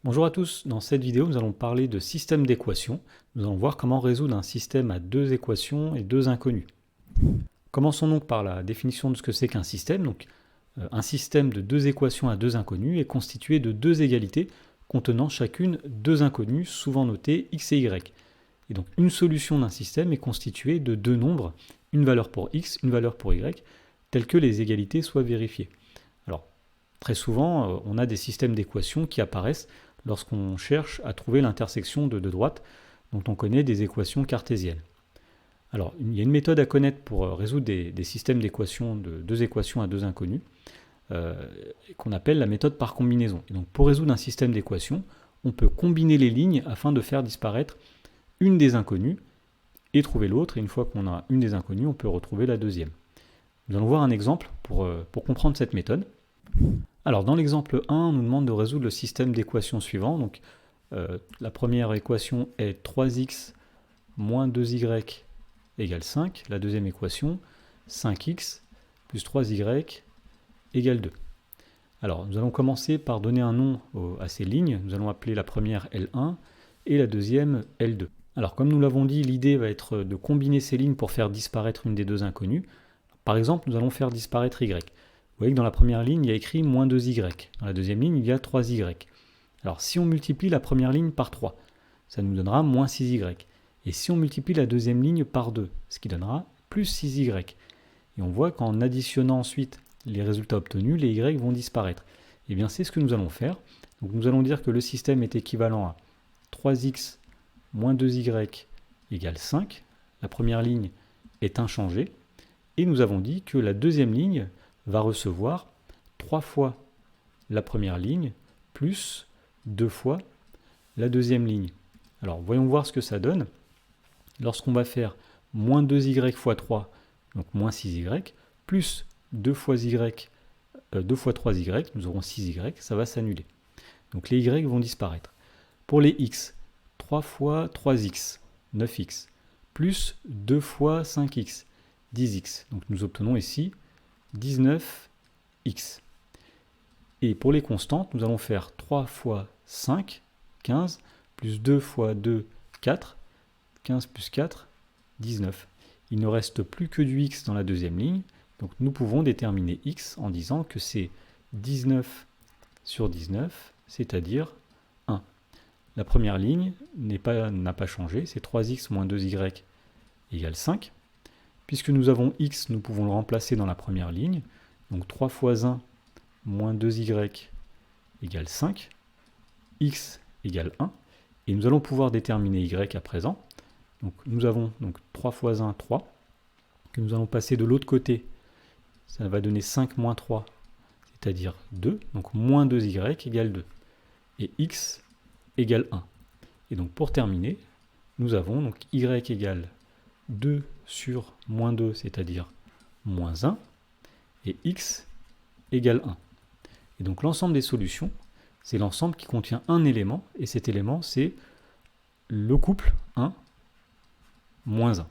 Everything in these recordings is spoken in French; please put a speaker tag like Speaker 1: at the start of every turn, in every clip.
Speaker 1: Bonjour à tous, dans cette vidéo nous allons parler de système d'équations. Nous allons voir comment résoudre un système à deux équations et deux inconnus. Commençons donc par la définition de ce que c'est qu'un système. Un système de deux équations à deux inconnus est constitué de deux égalités contenant chacune deux inconnus, souvent notées x et y. Et donc une solution d'un système est constituée de deux nombres, une valeur pour x, une valeur pour y, telles que les égalités soient vérifiées. Alors, très souvent, on a des systèmes d'équations qui apparaissent lorsqu'on cherche à trouver l'intersection de deux droites dont on connaît des équations cartésiennes. Alors, il y a une méthode à connaître pour résoudre des systèmes d'équations de deux équations à deux inconnus, qu'on appelle la méthode par combinaison. Et donc, pour résoudre un système d'équations, on peut combiner les lignes afin de faire disparaître une des inconnues et trouver l'autre. Et une fois qu'on a une des inconnues, on peut retrouver la deuxième. Nous allons voir un exemple pour comprendre cette méthode. Alors, dans l'exemple 1, on nous demande de résoudre le système d'équations suivant. Donc, la première équation est 3x moins 2y égale 5. La deuxième équation, 5x plus 3y égale 2. Alors, nous allons commencer par donner un nom à ces lignes. Nous allons appeler la première L1 et la deuxième L2. Alors, comme nous l'avons dit, l'idée va être de combiner ces lignes pour faire disparaître une des deux inconnues. Par exemple, nous allons faire disparaître y. Vous voyez que dans la première ligne, il y a écrit moins 2y. Dans la deuxième ligne, il y a 3y. Alors, si on multiplie la première ligne par 3, ça nous donnera moins 6y. Et si on multiplie la deuxième ligne par 2, ce qui donnera plus 6y. Et on voit qu'en additionnant ensuite les résultats obtenus, les y vont disparaître. Et bien, c'est ce que nous allons faire. Donc, nous allons dire que le système est équivalent à 3x moins 2y égale 5. La première ligne est inchangée. Et nous avons dit que la deuxième ligne va recevoir 3 fois la première ligne plus 2 fois la deuxième ligne. Alors voyons voir ce que ça donne. Lorsqu'on va faire moins 2y fois 3, donc moins 6y, plus 2 fois 3y, nous aurons 6y, ça va s'annuler. Donc les y vont disparaître. Pour les x, 3 fois 3x, 9x, plus 2 fois 5x, 10x. Donc nous obtenons ici 19x. Et pour les constantes, nous allons faire 3 fois 5, 15, plus 2 fois 2, 4, 15 plus 4, 19. Il ne reste plus que du x dans la deuxième ligne, donc nous pouvons déterminer x en disant que c'est 19 sur 19, c'est-à-dire 1. La première ligne n'a pas changé, c'est 3x moins 2y égale 5. Puisque nous avons x, nous pouvons le remplacer dans la première ligne. Donc 3 fois 1 moins 2y égale 5. X égale 1. Et nous allons pouvoir déterminer y à présent. Donc nous avons 3 fois 1, 3. Que nous allons passer de l'autre côté. Ça va donner 5 moins 3, c'est-à-dire 2. Donc moins 2y égale 2. Et x égale 1. Et donc pour terminer, nous avons donc y égale 2 sur moins 2, c'est-à-dire moins 1, et x égale 1. Et donc l'ensemble des solutions, c'est l'ensemble qui contient un élément, et cet élément, c'est le couple 1, moins 1.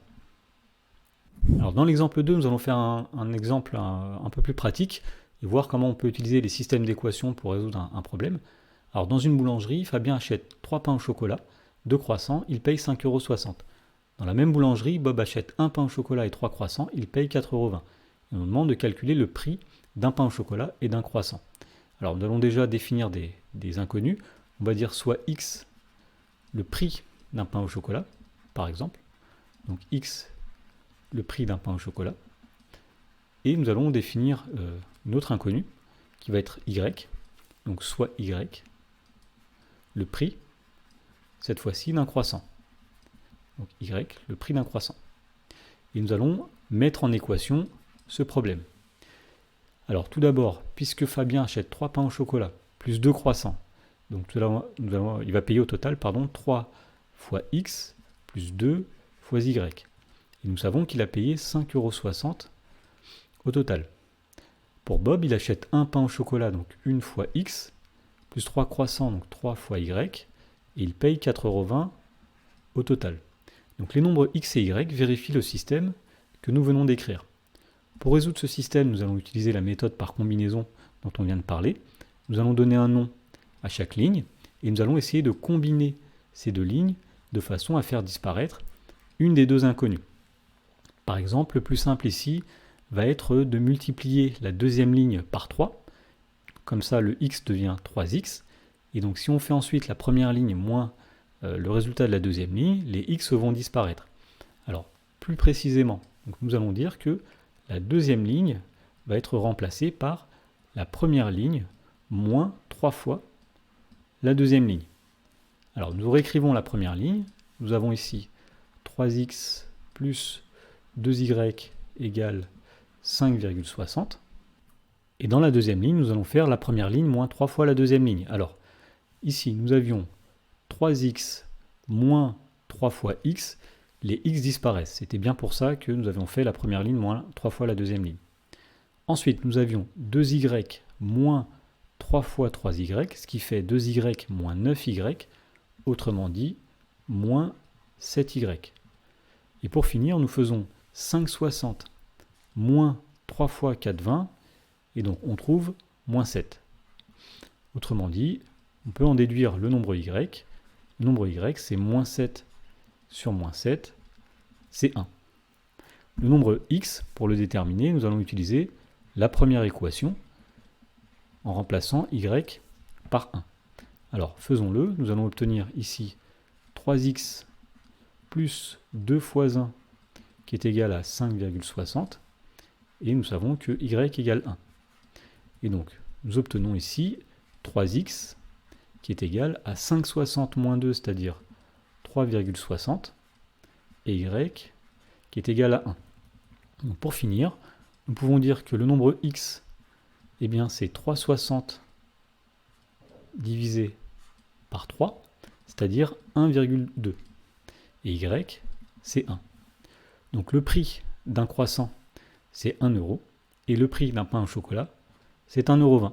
Speaker 1: Alors dans l'exemple 2, nous allons faire un exemple un peu plus pratique, et voir comment on peut utiliser les systèmes d'équations pour résoudre un problème. Alors dans une boulangerie, Fabien achète 3 pains au chocolat, 2 croissants, il paye 5,60 €. Dans la même boulangerie, Bob achète un pain au chocolat et 3 croissants, il paye 4,20 €. Et on nous demande de calculer le prix d'un pain au chocolat et d'un croissant. Alors nous allons déjà définir des inconnus. On va dire soit x, le prix d'un pain au chocolat, par exemple. Donc x, le prix d'un pain au chocolat. Et nous allons définir une autre inconnue, qui va être y. Donc soit y, le prix, cette fois-ci, d'un croissant. Donc y, le prix d'un croissant. Et nous allons mettre en équation ce problème. Alors tout d'abord, puisque Fabien achète 3 pains au chocolat, plus 2 croissants, donc il va payer au total 3 fois x plus 2 fois y. Et nous savons qu'il a payé 5,60 € au total. Pour Bob, il achète un pain au chocolat, donc 1 fois x, plus 3 croissants, donc 3 fois y, et il paye 4,20 € au total. Donc les nombres x et y vérifient le système que nous venons d'écrire. Pour résoudre ce système, nous allons utiliser la méthode par combinaison dont on vient de parler. Nous allons donner un nom à chaque ligne, et nous allons essayer de combiner ces deux lignes de façon à faire disparaître une des deux inconnues. Par exemple, le plus simple ici va être de multiplier la deuxième ligne par 3. Comme ça, le x devient 3x. Et donc, si on fait ensuite la première ligne moins le résultat de la deuxième ligne, les x vont disparaître. Alors, plus précisément, donc nous allons dire que la deuxième ligne va être remplacée par la première ligne moins 3 fois la deuxième ligne. Alors, nous réécrivons la première ligne. Nous avons ici 3x plus 2y égale 5,60. Et dans la deuxième ligne, nous allons faire la première ligne moins 3 fois la deuxième ligne. Alors, ici, nous avions 3x moins 3 fois x. Les x disparaissent. C'était bien pour ça que nous avions fait la première ligne moins 3 fois la deuxième ligne. Ensuite, nous avions 2y moins 3 fois 3y, ce qui fait 2y moins 9y, autrement dit, moins 7y. Et pour finir, nous faisons 5,60 moins 3 fois 4,20, et donc on trouve moins 7. Autrement dit, on peut en déduire le nombre y. Le nombre y, c'est moins 7 sur moins 7, c'est 1. Le nombre x, pour le déterminer, nous allons utiliser la première équation en remplaçant y par 1. Alors faisons-le, nous allons obtenir ici 3x plus 2 fois 1 qui est égal à 5,60 et nous savons que y égale 1. Et donc nous obtenons ici 3x qui est égal à 5,60 moins 2, c'est-à-dire 3,60 et y qui est égal à 1. Donc pour finir, nous pouvons dire que le nombre x, eh bien, c'est 3,60 divisé par 3, c'est-à-dire 1,2. Et y, c'est 1. Donc le prix d'un croissant, c'est 1 euro, et le prix d'un pain au chocolat, c'est 1,20 €.